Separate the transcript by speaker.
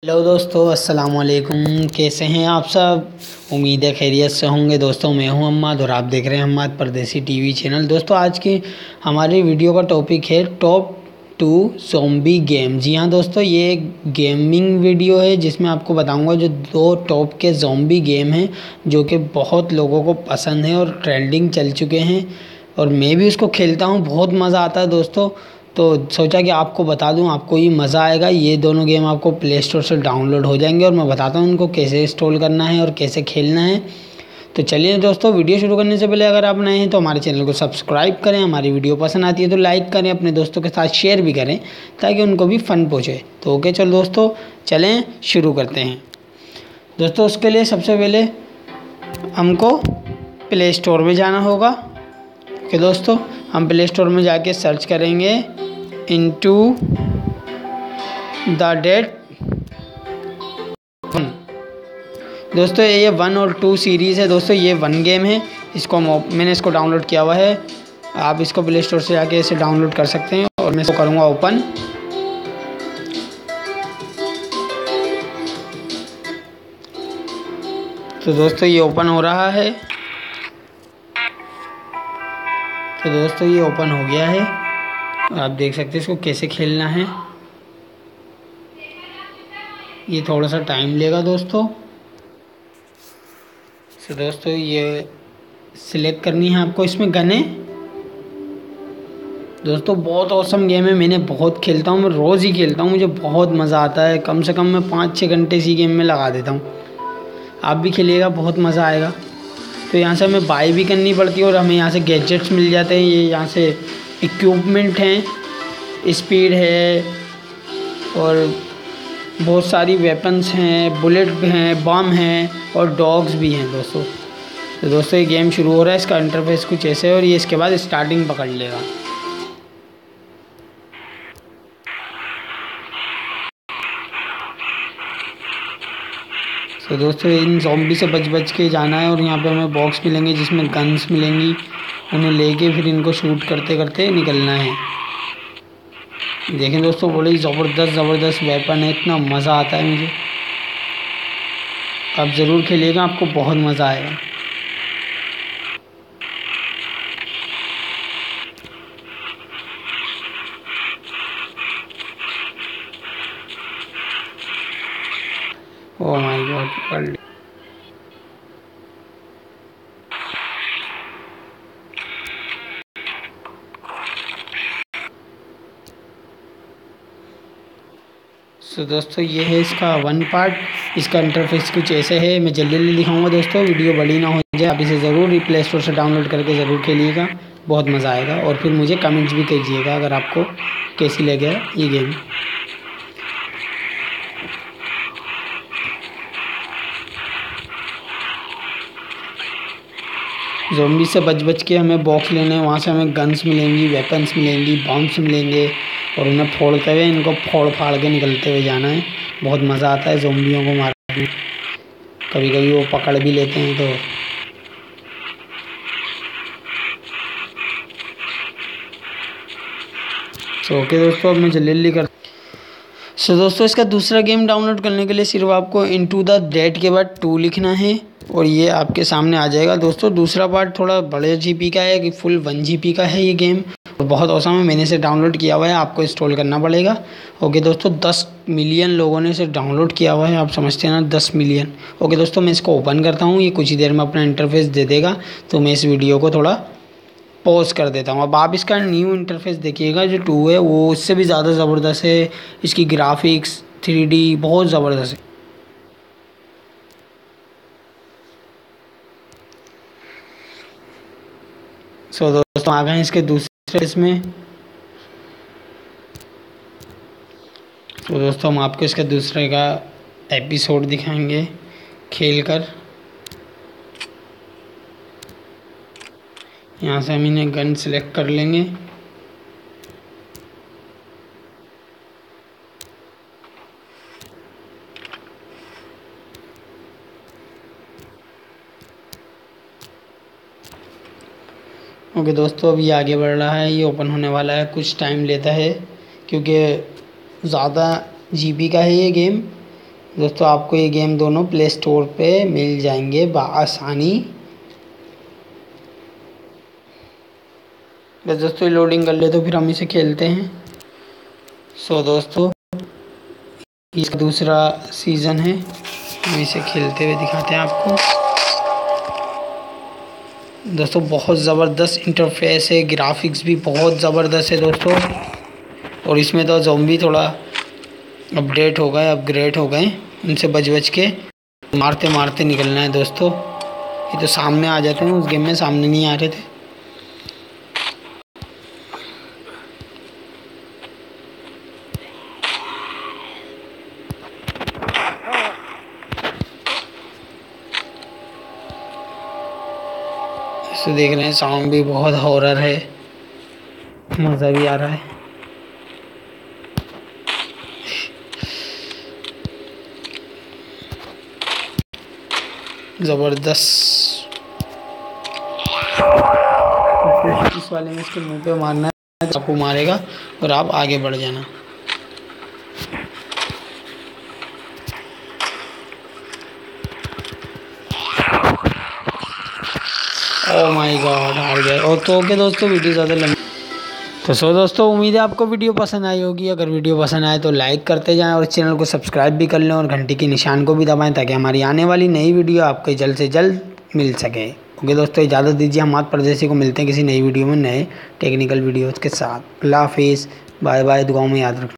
Speaker 1: Hello दोस्तों, अस्सलाम वालेकुम। कैसे हैं आप सब? उम्मीद है खैरियत से होंगे। दोस्तों, मैं हूं अम्माद और आप देख रहे हैं अम्माद परदेसी टीवी चैनल। दोस्तों, आज की हमारी वीडियो का टॉपिक है टॉप 2 ज़ॉम्बी गेम। जी हाँ दोस्तों, ये एक गेमिंग वीडियो है जिसमें आपको बताऊंगा जो 2 टॉप के ज़ॉम्बी गेम हैं जो कि बहुत लोगों को पसंद है और ट्रेंडिंग चल चुके हैं, और मैं भी उसको खेलता हूँ, बहुत मज़ा आता है दोस्तों। तो सोचा कि आपको बता दूं, आपको ये मज़ा आएगा। ये दोनों गेम आपको प्ले स्टोर से डाउनलोड हो जाएंगे और मैं बताता हूं उनको कैसे इंस्टॉल करना है और कैसे खेलना है। तो चलिए दोस्तों, वीडियो शुरू करने से पहले अगर आप नए हैं तो हमारे चैनल को सब्सक्राइब करें, हमारी वीडियो पसंद आती है तो लाइक करें, अपने दोस्तों के साथ शेयर भी करें ताकि उनको भी फ़न पहुँचे। तो ओके, चलो दोस्तों, चलें शुरू करते हैं। दोस्तों, उसके लिए सबसे पहले हमको प्ले स्टोर में जाना होगा। ओके दोस्तों, हम प्ले स्टोर में जाके सर्च करेंगे इनटू द डेड 1। दोस्तों, ये 1 और 2 सीरीज़ है। दोस्तों, ये 1 गेम है। मैंने इसको डाउनलोड किया हुआ है। आप इसको प्ले स्टोर से जाके इसे डाउनलोड कर सकते हैं और मैं इसको करूँगा ओपन। तो दोस्तों, ये ओपन हो रहा है। तो दोस्तों, ये ओपन हो गया है। आप देख सकते हैं इसको कैसे खेलना है। ये थोड़ा सा टाइम लेगा दोस्तों। तो दोस्तों, ये सिलेक्ट करनी है आपको। इसमें गने दोस्तों बहुत औसम गेम है। मैंने बहुत खेलता हूँ, मैं रोज़ ही खेलता हूँ, मुझे बहुत मज़ा आता है। कम से कम मैं 5-6 घंटे इसी गेम में लगा देता हूँ। आप भी खेलिएगा, बहुत मज़ा आएगा। तो यहाँ से हमें बाई भी करनी पड़ती है और हमें यहाँ से गैजेट्स मिल जाते हैं। ये यहाँ से इक्विपमेंट हैं, स्पीड है और बहुत सारी वेपन्स हैं, बुलेट हैं, बम हैं और डॉग्स भी हैं दोस्तों। तो दोस्तों, ये गेम शुरू हो रहा है। इसका इंटरफेस कुछ ऐसे है और ये इसके बाद स्टार्टिंग पकड़ लेगा। तो दोस्तों, इन ज़ॉम्बी से बच बच के जाना है और यहाँ पे हमें बॉक्स मिलेंगे जिसमें गन्स मिलेंगी। उन्हें लेके फिर इनको शूट करते करते निकलना है। देखें दोस्तों, बड़े ज़बरदस्त वेपन है, इतना मज़ा आता है मुझे। आप ज़रूर खेलिएगा, आपको बहुत मज़ा आएगा। Oh my God. तो दोस्तों, ये है इसका 1 पार्ट। इसका इंटरफेस कुछ ऐसे है। मैं जल्दी जल्दी दिखाऊंगा दोस्तों, वीडियो बड़ी ना हो जाए। आप इसे ज़रूर प्ले स्टोर से डाउनलोड करके ज़रूर खेलिएगा, बहुत मज़ा आएगा। और फिर मुझे कमेंट्स भी कीजिएगा अगर आपको कैसी लगे ये गेम। ज़ॉम्बी से बच बच के हमें बॉक्स लेने हैं। वहाँ से हमें गन्स मिलेंगी, वेपन्स मिलेंगी, बॉम्ब्स मिलेंगे और उन्हें फोड़ते हुए, इनको फोड़ फाड़ के निकलते हुए जाना है। बहुत मज़ा आता है ज़ॉम्बियों को मारने में। कभी कभी वो पकड़ भी लेते हैं। तो ओके दोस्तों, अब मैं जल्दी कर। सो दोस्तों, इसका दूसरा गेम डाउनलोड करने के लिए सिर्फ आपको इनटू द डेड के बाद 2 लिखना है और ये आपके सामने आ जाएगा। दोस्तों, दूसरा पार्ट थोड़ा बड़े जीबी का है कि फुल 1 जीबी का है ये गेम, और बहुत औसम है। मैंने इसे डाउनलोड किया हुआ है, आपको इंस्टॉल करना पड़ेगा। ओके दोस्तों, 10 मिलियन लोगों ने इसे डाउनलोड किया हुआ है। आप समझते हैं ना, 10 मिलियन। ओके दोस्तों, मैं इसको ओपन करता हूँ। ये कुछ ही देर में अपना इंटरफेस दे देगा, तो मैं इस वीडियो को थोड़ा पॉज कर देता हूँ। अब आप इसका न्यू इंटरफेस देखिएगा, जो 2 है वो इससे भी ज़्यादा ज़बरदस्त है। इसकी ग्राफिक्स 3D बहुत ज़बरदस्त है। सो दोस्तों, आ गए इसके दूसरे इसमें। तो दोस्तों, हम आपको इसका दूसरे का एपिसोड दिखाएंगे खेल कर। यहाँ से हम इन्हें गन सेलेक्ट कर लेंगे। ओके दोस्तों, अभी आगे बढ़ रहा है, ये ओपन होने वाला है। कुछ टाइम लेता है क्योंकि ज़्यादा जीबी का है ये गेम। दोस्तों आपको ये गेम दोनों प्ले स्टोर पे मिल जाएंगे बआसानी। बस दोस्तों लोडिंग कर ले तो फिर हम इसे खेलते हैं। सो दोस्तों इसका दूसरा सीज़न है, हम इसे खेलते हुए दिखाते हैं आपको। दोस्तों बहुत ज़बरदस्त इंटरफेस है, ग्राफिक्स भी बहुत ज़बरदस्त है दोस्तों। और इसमें तो ज़ॉम्बी थोड़ा अपडेट हो गए, अपग्रेड हो गए, उनसे बच बच के मारते मारते निकलना है दोस्तों। ये तो सामने आ जाते हैं, उस गेम में सामने नहीं आ रहे थे। इसे देख रहे हैं, साउंड भी बहुत हॉरर है, मज़ा भी आ रहा है। ज़बरदस्त। इस वाले में इसके मुंह पे मारना है, चाकू मारेगा और आप आगे बढ़ जाना। ओह माय गॉड, हार गए। और तो ओके दोस्तों, वीडियो ज़्यादा लंबी तो दोस्तों उम्मीद है आपको वीडियो पसंद आई होगी। अगर वीडियो पसंद आए तो लाइक करते जाएं और चैनल को सब्सक्राइब भी कर लें और घंटी के निशान को भी दबाएं ताकि हमारी आने वाली नई वीडियो आपको जल्द से जल्द मिल सके। ओके दोस्तों, इजाज़त दीजिए। हम आद परदेसी को मिलते हैं किसी नई वीडियो में नए टेक्निकल वीडियोज़ के साथ। अल्लाह हाफिज़, बाय बाय, दुआओं में याद रखना।